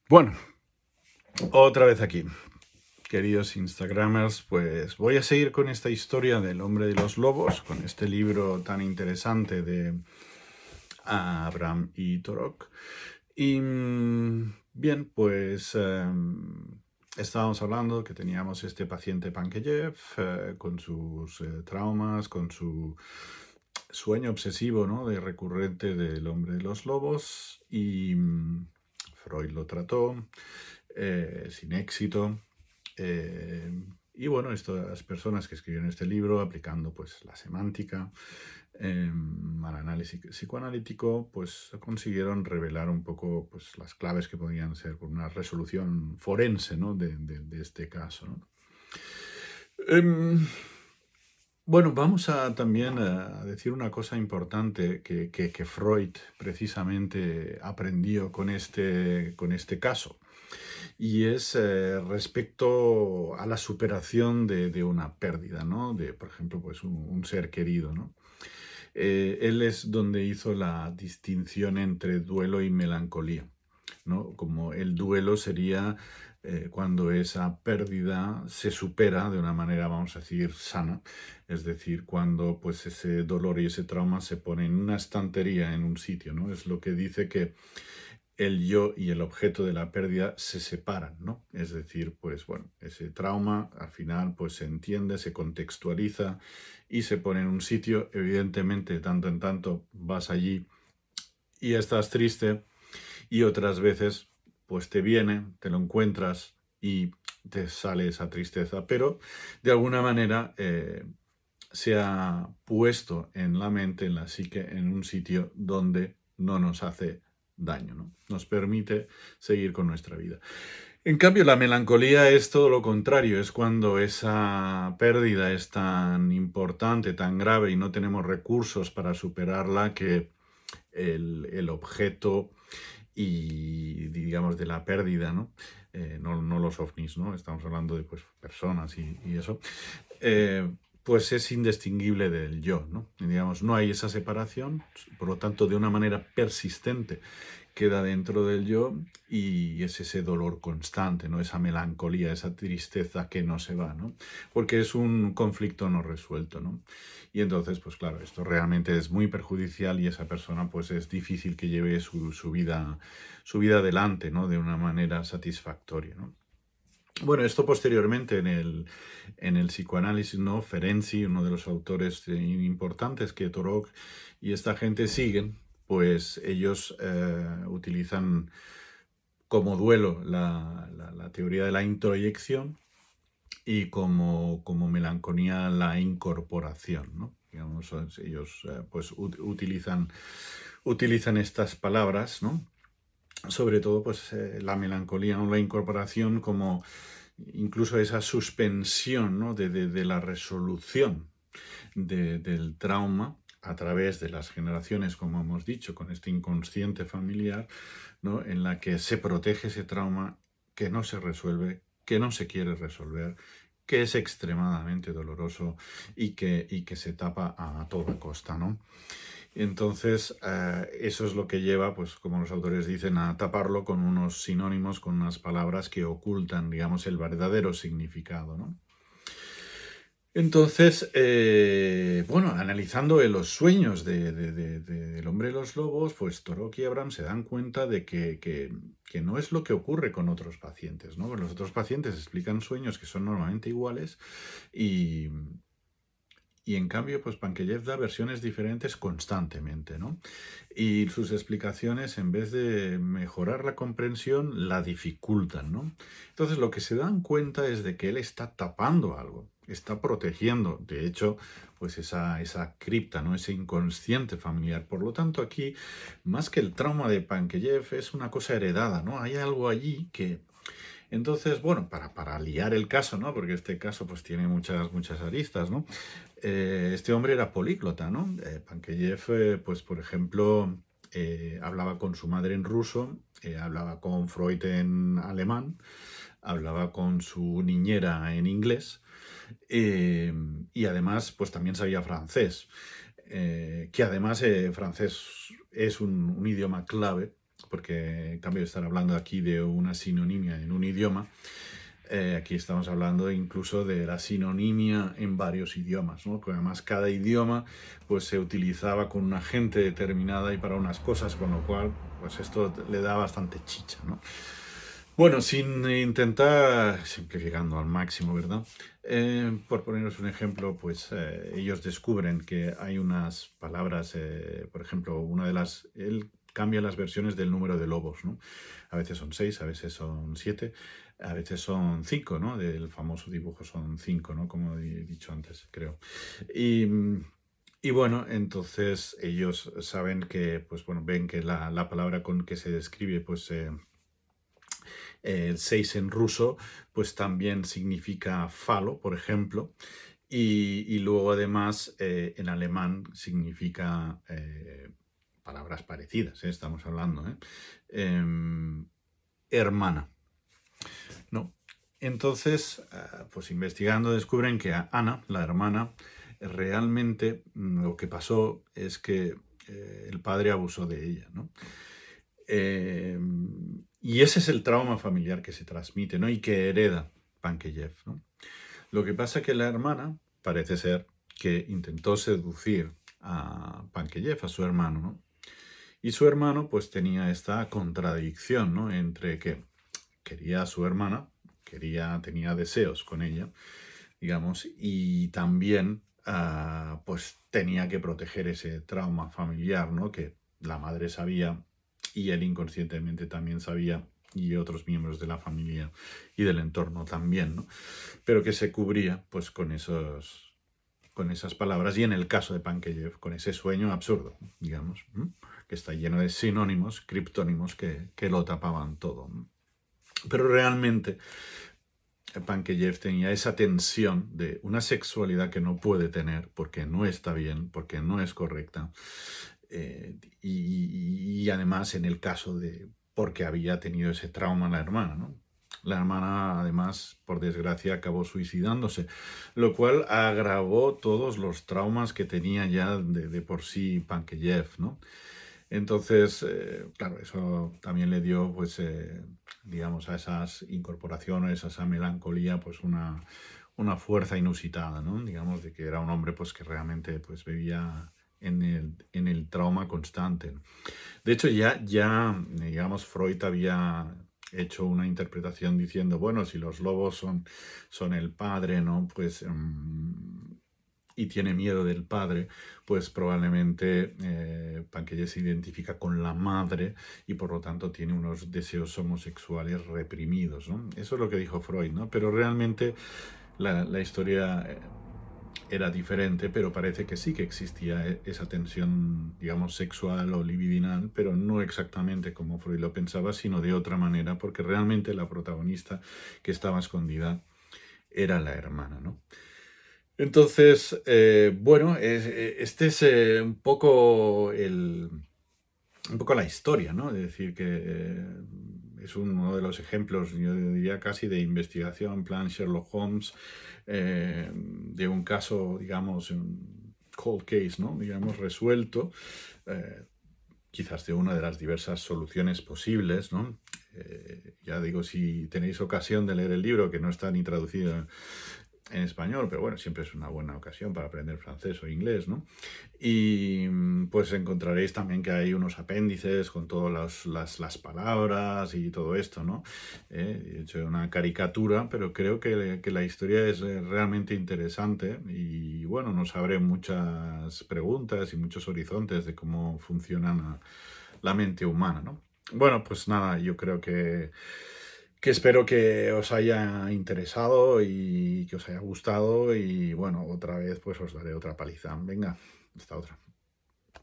Bueno, otra vez aquí. Queridos Instagramers, pues voy a seguir con esta historia del hombre de los lobos, con este libro tan interesante de Abraham y Torok. Y bien, pues estábamos hablando que teníamos este paciente Pankejeff con sus traumas, con su sueño obsesivo, ¿no?, de recurrente del hombre de los lobos, y Freud lo trató sin éxito. Eh, y bueno, estas personas que escribieron este libro, aplicando pues la semántica al análisis psicoanalítico, pues consiguieron revelar un poco pues las claves que podían ser por una resolución forense, ¿no?, de este caso, ¿no? Bueno, vamos también a decir una cosa importante que Freud precisamente aprendió con este caso. Y es respecto a la superación de una pérdida, ¿no? De, por ejemplo, pues un ser querido, ¿no? Él es donde hizo la distinción entre duelo y melancolía, ¿no? Como el duelo sería cuando esa pérdida se supera de una manera, vamos a decir, sana, es decir, cuando pues ese dolor y ese trauma se pone en una estantería, en un sitio, ¿no? Es lo que dice que el yo y el objeto de la pérdida se separan, ¿no? Es decir, pues bueno, ese trauma al final pues se entiende, se contextualiza y se pone en un sitio. Evidentemente, de tanto en tanto vas allí y estás triste, y otras veces pues te viene, te lo encuentras y te sale esa tristeza, pero de alguna manera se ha puesto en la mente, en la psique, en un sitio donde no nos hace daño, ¿no? Nos permite seguir con nuestra vida. En cambio, la melancolía es todo lo contrario, es cuando esa pérdida es tan importante, tan grave y no tenemos recursos para superarla, que el objeto y, digamos, de la pérdida, ¿no? No los ovnis, ¿no? Estamos hablando de pues, personas y eso. eh, pues es indistinguible del yo, ¿no? Y, digamos, no hay esa separación, por lo tanto, de una manera persistente queda dentro del yo, y es ese dolor constante, ¿no? Esa melancolía, esa tristeza que no se va, ¿no? Porque es un conflicto no resuelto, ¿no? Y entonces, pues claro, esto realmente es muy perjudicial, y esa persona pues es difícil que lleve su vida adelante, ¿no?, de una manera satisfactoria, ¿no? Bueno, esto posteriormente en el psicoanálisis, ¿no? Ferenczi, uno de los autores importantes que Torok y esta gente siguen, pues ellos utilizan como duelo la teoría de la introyección, y como melancolía la incorporación, ¿no? Digamos, ellos pues utilizan estas palabras, ¿no? Sobre todo pues la melancolía o la incorporación como incluso esa suspensión, ¿no?, de la resolución del trauma a través de las generaciones, como hemos dicho, con este inconsciente familiar, ¿no?, en la que se protege ese trauma que no se resuelve, que no se quiere resolver, que es extremadamente doloroso, y que se tapa a toda costa, ¿no? Entonces, eso es lo que lleva, pues, como los autores dicen, a taparlo con unos sinónimos, con unas palabras que ocultan, digamos, el verdadero significado, ¿no? Entonces, bueno, analizando los sueños del hombre de los lobos, pues Torok y Abraham se dan cuenta de que no es lo que ocurre con otros pacientes, ¿no? Los otros pacientes explican sueños que son normalmente iguales, y, y en cambio, pues Pankejeff da versiones diferentes constantemente, ¿no? Y sus explicaciones, en vez de mejorar la comprensión, la dificultan, ¿no? Entonces, lo que se dan cuenta es de que él está tapando algo, está protegiendo, de hecho, pues esa cripta, ¿no? Ese inconsciente familiar. Por lo tanto, aquí, más que el trauma de Pankejeff, es una cosa heredada, ¿no? Hay algo allí que... Entonces, bueno, para liar el caso, ¿no? Porque este caso pues tiene muchas aristas, ¿no? Este hombre era políglota, ¿no? Pankejeff, pues por ejemplo, hablaba con su madre en ruso, hablaba con Freud en alemán, hablaba con su niñera en inglés, eh, y además pues también sabía francés, que además francés es un idioma clave porque en cambio de estar hablando aquí de una sinonimia en un idioma, aquí estamos hablando incluso de la sinonimia en varios idiomas, ¿no? Que además cada idioma pues se utilizaba con una gente determinada y para unas cosas, con lo cual pues esto le da bastante chicha, ¿no? Bueno, sin intentar, simplificando al máximo, ¿verdad? Por poneros un ejemplo, pues ellos descubren que hay unas palabras, por ejemplo, él cambia las versiones del número de lobos, ¿no? A veces son 6, a veces son 7, a veces son 5, ¿no? Del famoso dibujo son 5, ¿no? Como he dicho antes, creo. Y, y bueno, entonces ellos saben que, pues bueno, ven que la palabra con que se describe, pues el 6 en ruso, pues también significa falo, por ejemplo, y luego además en alemán significa palabras parecidas, estamos hablando, em, hermana, ¿no? Entonces, pues investigando descubren que a Ana, la hermana, realmente lo que pasó es que el padre abusó de ella, ¿no? Y ese es el trauma familiar que se transmite, ¿no? Y que hereda Pankejeff, ¿no? Lo que pasa es que la hermana parece ser que intentó seducir a Pankejeff, a su hermano, ¿no? Y su hermano pues tenía esta contradicción, ¿no? Entre que quería a su hermana, tenía deseos con ella, digamos, y también pues tenía que proteger ese trauma familiar, ¿no? Que la madre sabía y él inconscientemente también sabía y otros miembros de la familia y del entorno también, ¿no? Pero que se cubría pues con esas palabras y en el caso de Pankejeff con ese sueño absurdo, digamos, que está lleno de sinónimos, criptónimos que lo tapaban todo. Pero realmente Pankejeff tenía esa tensión de una sexualidad que no puede tener porque no está bien, porque no es correcta. Y además en el caso de porque había tenido ese trauma la hermana, ¿no? La hermana, además, por desgracia, acabó suicidándose, lo cual agravó todos los traumas que tenía ya de por sí Pankejeff, ¿no? Entonces, claro, eso también le dio, pues, digamos, a esas incorporaciones, a esa melancolía, pues una fuerza inusitada, ¿no? Digamos, de que era un hombre, pues, que realmente, pues, vivía en el trauma constante. De hecho, digamos, Freud había hecho una interpretación diciendo, bueno, si los lobos son el padre, ¿no? Pues y tiene miedo del padre, pues probablemente Pankejeff se identifica con la madre y por lo tanto tiene unos deseos homosexuales reprimidos, ¿no? Eso es lo que dijo Freud, ¿no? Pero realmente la historia era diferente, pero parece que sí que existía esa tensión, digamos, sexual o libidinal, pero no exactamente como Freud lo pensaba, sino de otra manera, porque realmente la protagonista que estaba escondida era la hermana, ¿no? Entonces, bueno, este es un poco la historia, ¿no? Es decir, que es uno de los ejemplos, yo diría casi de investigación, en plan Sherlock Holmes, de un caso, digamos, un cold case, ¿no? Digamos, resuelto, eh, quizás de una de las diversas soluciones posibles, ¿no? Ya digo, si tenéis ocasión de leer el libro, que no está ni traducido en español, pero bueno, siempre es una buena ocasión para aprender francés o inglés, ¿no? Y pues encontraréis también que hay unos apéndices con todas las palabras y todo esto, ¿no? He hecho una caricatura, pero creo que la historia es realmente interesante y bueno, nos abre muchas preguntas y muchos horizontes de cómo funciona la mente humana, ¿no? Bueno, pues nada, yo creo que espero que os haya interesado y que os haya gustado y bueno, otra vez pues os daré otra paliza. Venga, hasta otra.